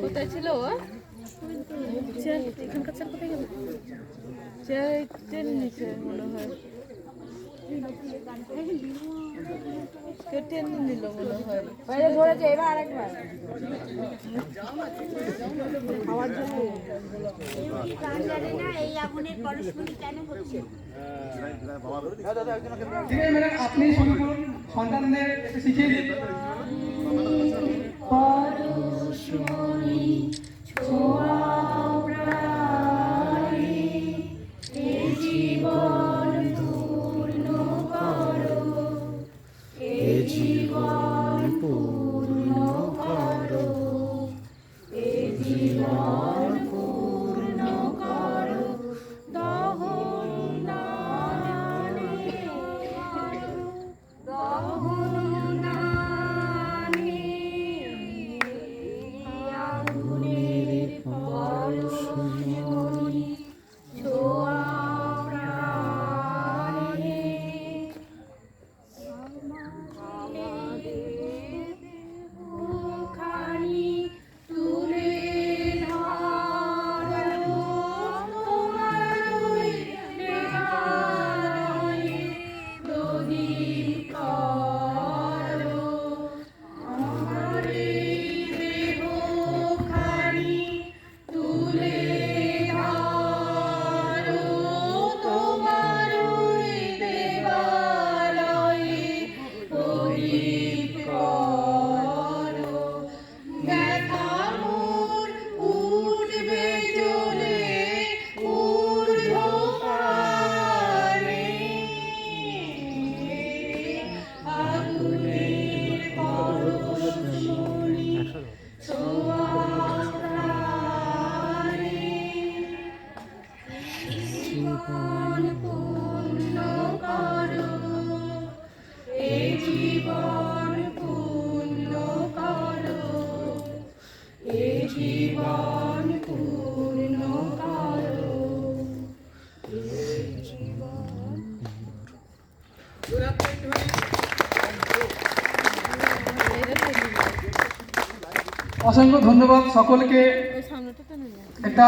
কোথায় ছিল ও? এখানকার চেয়ার কোথায় গেল? চেয়ার নিচে মনে হয় কেটে নিল মনে হয়। বাইরে ধরেছে এবার আরেকবার খাওয়ার জন্য। এই আগুনের পরস্পরই কেন হচ্ছে? আপনি শুরু করুন, সন্তানদের শিখিয়ে দিন। জীবন পূর্ণ করো, এ জীবন পূর্ণ করো, দহন আগুনের পরশমণি ছোঁয়া প্রাণে, খানি তুলে ধরো তোমার দেবালয়ে, প্রদীপ করো আমার দেহ খানি তুলে ধরো তোমার দেবালয়ে, প্রদীপ করো দেখা মোর উঠবে জ্বলে ঊর্ধ্বপানে, আগুনের পরশমণি ছোঁয়া প্রাণে, জীবন পূর্ণ করো, এ জীবন পূর্ণ করো, এ জীবন পূর্ণ করো, এ জীবন। অসংখ্য ধন্যবাদ সকলকে। একটা